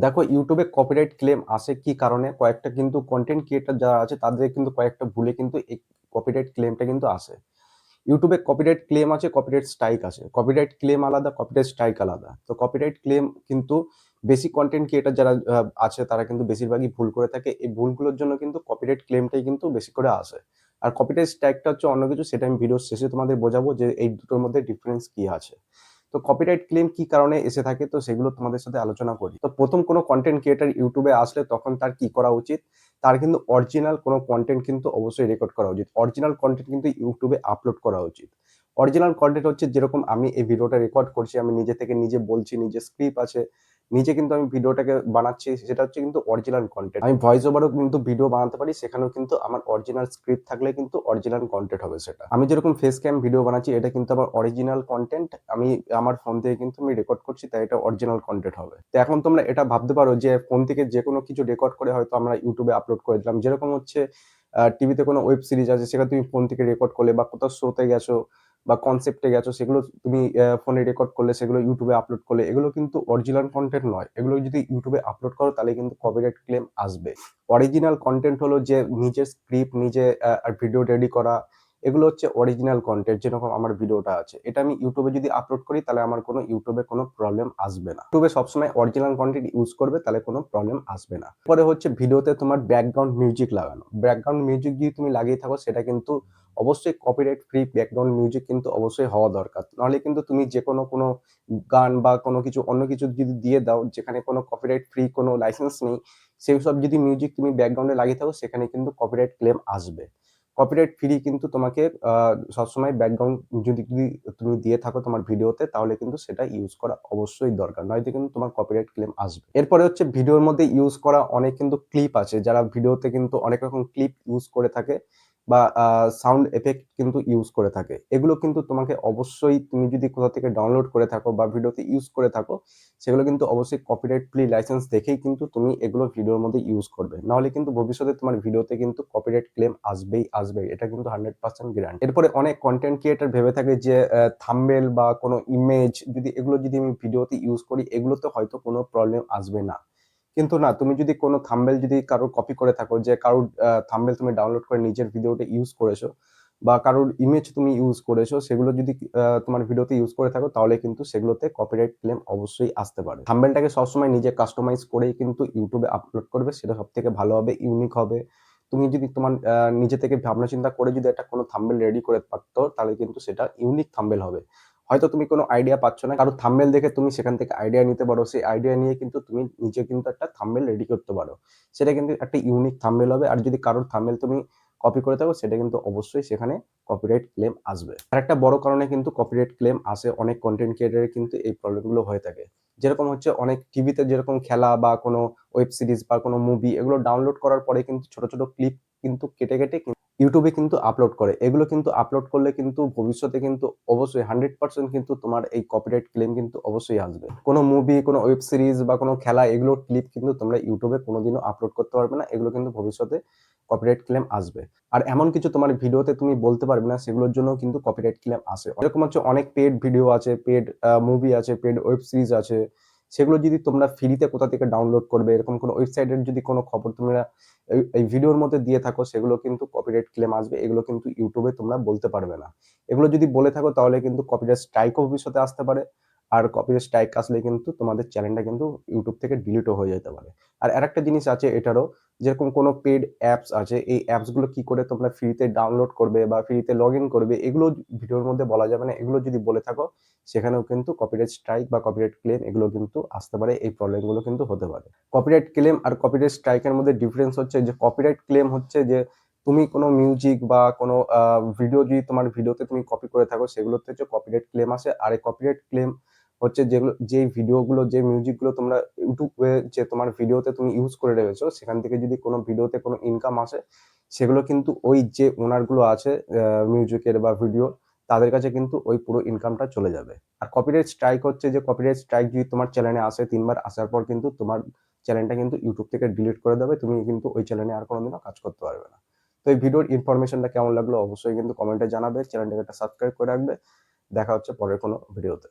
দেখো ইউটিউবে copyright claim আসে কি কারণে? কয়েকটা কিন্তু কনটেন্ট ক্রিয়েটর যারা আছে তাদের কিন্তু কয়েকটা ভুলে কিন্তু এই কপিরাইট ক্লেমটা কিন্তু আসে। ইউটিউবে কপিরাইট ক্লেম আছে, কপিরাইট স্ট্রাইক আছে। কপিরাইট ক্লেম আলাদা, কপিরাইট স্ট্রাইক আলাদা। তো কপিরাইট ক্লেম কিন্তু বেশি কনটেন্ট ক্রিয়েটর যারা আছে তারা কিন্তু বেশিরভাগই ভুল করে থাকে। এই ভুলগুলোর জন্য কিন্তু কপিরাইট ক্লেমটাই কিন্তু বেশি করে আসে। আর কপিরাইট স্ট্রাইকটা হচ্ছে অন্য কিছু, সেটা আমি ভিডিওর শেষে তোমাদের বোঝাবো যে এই দুটোর মধ্যে ডিফারেন্স কি আছে। তো কপিরাইট ক্লেম কি কারণে এসে থাকে, তো সেগুলো তোমাদের সাথে আলোচনা করি। তো প্রথম কোনো কন্টেন্ট ক্রিয়েটর ইউটিউবে আসলে তখন তার কি করা উচিত? তার কিন্তু অরিজিনাল কোনো কন্টেন্ট কিন্তু অবশ্যই রেকর্ড করা উচিত। অরিজিনাল কন্টেন্ট কিন্তু ইউটিউবে আপলোড করা উচিত। অরিজিনাল কনটেন্ট হচ্ছে যেরকম আমি এই ভিডিওটা রেকর্ড করছি, আমি নিজে থেকে নিজে বলছি, নিজের স্ক্রিপ্ট আছে, নিজে কিন্তু আমি ভিডিওটাকে বানাচ্ছি, সেটা হচ্ছে কিন্তু অরিজিনাল কনটেন্ট। আমি ভয়েস ওভারও কিন্তু ভিডিও বানাতে পারি, সেখানেও কিন্তু আমার অরিজিনাল স্ক্রিপ্ট থাকলে কিন্তু অরিজিনাল কনটেন্ট হবে সেটা। আমি যেরকম ফেস ক্যাম ভিডিও বানাচ্ছি, এটা কিন্তু আমার অরিজিনাল কনটেন্ট। আমি আমার ফোন থেকে কিন্তু আমি রেকর্ড করছি, তাই এটা অরিজিনাল কনটেন্ট হবে। তো এখন তোমরা এটা ভাবতে পারো যে ফোন থেকে যেকোনো কিছু রেকর্ড করে হয়তো আমরা ইউটিউবে আপলোড করে দিলাম। যেরকম হচ্ছে টিভিতে কোনো ওয়েব সিরিজ আছে, সেটা তুমি ফোন থেকে রেকর্ড করলে, বা কোথাও শোতে গেছো বা কনসেপ্টে গেছো, সেগুলো তুমি ফোনে রেকর্ড করলে, সেগুলো ইউটিউবে আপলোড করলে, এগুলো কিন্তু অরিজিনাল কনটেন্ট নয়। এগুলো যদি ইউটিউবে আপলোড করো তাহলে কিন্তু কপিরাইট ক্লেম আসবে। অরিজিনাল কনটেন্ট হলো যে নিজের স্ক্রিপ্ট, নিজে ভিডিও রেডি করা, এগুলো হচ্ছে অরিজিনাল কনটেন্ট। যেরকম আমার ভিডিওটা আছে, এটা আমি ইউটিউবে যদি আপলোড করি তাহলে আমার কোনো ইউটিউবে কোনো প্রবলেম আসবে না। ইউটিউবে সবসময় অরিজিনাল কনটেন্ট ইউজ করবে, তাহলে কোনো প্রবলেম আসবে না। পরে হচ্ছে ভিডিওতে তোমার ব্যাকগ্রাউন্ড মিউজিক লাগানো। ব্যাকগ্রাউন্ড মিউজিক যদি তুমি লাগিয়ে থাকো, সেটা কিন্তু অবশ্যই কপিরাইট ফ্রি ব্যাকগ্রাউন্ড মিউজিক কিন্তু অবশ্যই হওয়া দরকার। নাহলে কিন্তু তুমি যেকোনো কোনো গান বা কোনো কিছু অন্য কিছু যদি দিয়ে দাও, যেখানে কোনো কপিরাইট ফ্রি কোনো লাইসেন্স নেই, সেইসব যদি মিউজিক তুমি ব্যাকগ্রাউন্ডে লাগিয়ে থাকো, সেখানে কিন্তু কপিরাইট ক্লেম আসবে। কপিরাইট ফ্রি কিন্তু তোমাকে সবসময় ব্যাকগ্রাউন্ড যদি তুমি দিয়ে থাকো তোমার ভিডিওতে, তাহলে কিন্তু সেটা ইউজ করা অবশ্যই দরকার। নয়তো কিন্তু তোমার কপিরাইট ক্লেম আসবে। এরপরে হচ্ছে ভিডিওর মধ্যে ইউজ করা অনেক কিন্তু ক্লিপ আছে, যারা ভিডিওতে কিন্তু অনেক রকম ক্লিপ ইউজ করে থাকে, বা সাউন্ড এফেক্ট কিন্তু ইউজ করে থাকে। এগুলো কিন্তু তোমাকে অবশ্যই, তুমি যদি কোথা থেকে ডাউনলোড করে থাকো বা ভিডিওতে ইউজ করে থাকো, সেগুলো কিন্তু অবশ্যই কপিরাইট ফ্রি লাইসেন্স দেখেই কিন্তু তুমি এগুলো ভিডিওর মধ্যে ইউজ করবে। নাহলে কিন্তু ভবিষ্যতে তোমার ভিডিওতে কিন্তু কপিরাইট ক্লেম আসবেই আসবে। এটা কিন্তু 100% গ্যারান্টি। এরপরে অনেক কনটেন্ট ক্রিয়েটর ভেবে থাকে যে থাম্বনেল বা কোনো ইমেজ যদি এগুলো যদি আমি ভিডিওতে ইউজ করি, এগুলোতে হয়তো কোনো প্রবলেম আসবে না। কিন্তু না, তুমি যদি কোনো থাম্বনেল যদি কারোর কপি করে থাকো, যে কারোর থাম্বনেল তুমি ডাউনলোড করে নিজের ভিডিওতে ইউজ করেছো, বা কারোর ইমেজ তুমি ইউজ করেছো, সেগুলো যদি তোমার ভিডিওতে ইউজ করে থাকো, তাহলে কিন্তু সেগুলোতে কপিরাইট ক্লেম অবশ্যই আসতে পারে। থাম্বনেলটাকে সবসময় নিজে কাস্টমাইজ করেই কিন্তু ইউটিউবে আপলোড করবে, সেটা সবথেকে ভালো হবে, ইউনিক হবে। তুমি যদি তোমার নিজে থেকে ভাবনা চিন্তা করে যদি একটা কোনো থাম্বনেল রেডি করে পারতো, তাহলে কিন্তু সেটা ইউনিক থাম্বনেল হবে। হয়তো তুমি কোনো আইডিয়া পাচ্ছ না, কারোর থাম্বনেল দেখে তুমি সেখান থেকে আইডিয়া নিতে পারো। সেই আইডিয়া নিয়ে কিন্তু তুমি নিজে কিন্তু একটা থাম্বনেল রেডি করতে পারো। সেটা কিন্তু একটা ইউনিক থাম্বনেল হবে। আর যদি কারোর থাম্বনেল তুমি কপি করে থাকো, সেটা কিন্তু অবশ্যই সেখানে কপিরাইট ক্লেম আসবে। আরেকটা বড় কারণে কিন্তু কপিরাইট ক্লেম আসে, অনেক কনটেন্ট ক্রিয়েটরের কিন্তু এই প্রবলেমগুলো হয়ে থাকে। যেরকম হচ্ছে অনেক টিভিতে যেরকম খেলা বা কোনো ওয়েব সিরিজ বা কোনো মুভি, এগুলো ডাউনলোড করার পরে কিন্তু ছোট, ছোট ক্লিপ কিন্তু কেটে ইউটিউবে কিন্তু আপলোড করে। এগুলো কিন্তু আপলোড করলে কিন্তু ভবিষ্যতে কিন্তু অবশ্যই 100% কিন্তু তোমার এই কপিরাইট ক্লেম কিন্তু অবশ্যই আসবে। কোনো মুভি, কোনো ওয়েব সিরিজ বা কোনো খেলা, এগুলোর ক্লিপ কিন্তু তোমরা ইউটিউবে কোনোদিনও আপলোড করতে পারবে না। এগুলো কিন্তু ভবিষ্যতে কপিরাইট ক্লেম আসবে। আর এমন কিছু তোমার ভিডিওতে তুমি বলতে পারবে না, সেগুলোর জন্য কিন্তু কপিরাইট ক্লেম আসে। এরকম হচ্ছে অনেক পেইড ভিডিও আছে, পেইড মুভি আছে, পেইড ওয়েব সিরিজ আছে। সেগুলো যদি তোমরা ফ্রিতে কোথা থেকে ডাউনলোড করবে, এরকম কোনো ওয়েবসাইটের যদি কোনো খবর তোমরা এই ভিডিওর মধ্যে দিয়ে থাকো, সেগুলো কিন্তু কপিরাইট ক্লেম আসবে। এগুলো কিন্তু ইউটিউবে তোমরা বলতে পারবে না। এগুলো যদি বলে থাকো, তাহলে কিন্তু কপিরাইট স্ট্রাইকও ভবিষ্যতে আসতে পারে। আর কপিরাইট স্ট্রাইক আসলে কিন্তু তোমাদের চ্যানেলটা কিন্তু ইউটিউব থেকে ডিলিটও হয়ে যেতে পারে। আর আরেকটা জিনিস আছে এটারও, যেরকম কোনো পেইড অ্যাপস আছে, এই অ্যাপস গুলো কি করে তোমরা ফ্রিতে ডাউনলোড করবে বা ফ্রিতে লগইন করবে, এগুলো ভিডিওর মধ্যে বলা যাবে না। এগুলো যদি বলে থাকো, সেখানেও কিন্তু কপিরাইট স্ট্রাইক বা কপিরাইট ক্লেম এগুলো কিন্তু আসতে পারে। এই প্রবলেম গুলো কিন্তু হতে পারে। কপিরাইট ক্লেম আর কপিরাইট স্ট্রাইকের মধ্যে ডিফারেন্স হচ্ছে যে কপিরাইট ক্লেম হচ্ছে যে তুমি কোনো মিউজিক বা কোনো ভিডিও যদি তোমার ভিডিওতে তুমি কপি করে থাকো, সেগুলোতে হচ্ছে কপিরাইট ক্লেম আসে। আর এই কপিরাইট ক্লেম হচ্ছে যেগুলো, যে ভিডিওগুলো, যে মিউজিকগুলো তোমরা ইউটিউবে যে তোমার ভিডিওতে তুমি ইউজ করে রেখেছো, সেখান থেকে যদি কোনো ভিডিওতে কোনো ইনকাম আসে, সেগুলো কিন্তু ওই যে ওনার গুলো আছে মিউজিকের বা ভিডিও, তাদের কাছে কিন্তু ওই পুরো ইনকামটা চলে যাবে। আর কপিরাইট স্ট্রাইক হচ্ছে যে কপিরাইট স্ট্রাইক যদি তোমার চ্যানেলে আসে, ৩ বার আসার পর কিন্তু তোমার চ্যানেলটা কিন্তু ইউটিউব থেকে ডিলিট করে দেবে। তুমি কিন্তু ওই চ্যানেলে আর কোনোদিনও কাজ করতে পারবে না। তো এই ভিডিওর ইনফরমেশনটা কেমন লাগলো অবশ্যই কিন্তু কমেন্টে জানাবে। চ্যানেলটাকে একটা সাবস্ক্রাইব করে রাখবে। দেখা হচ্ছে পরের কোনো ভিডিওতে।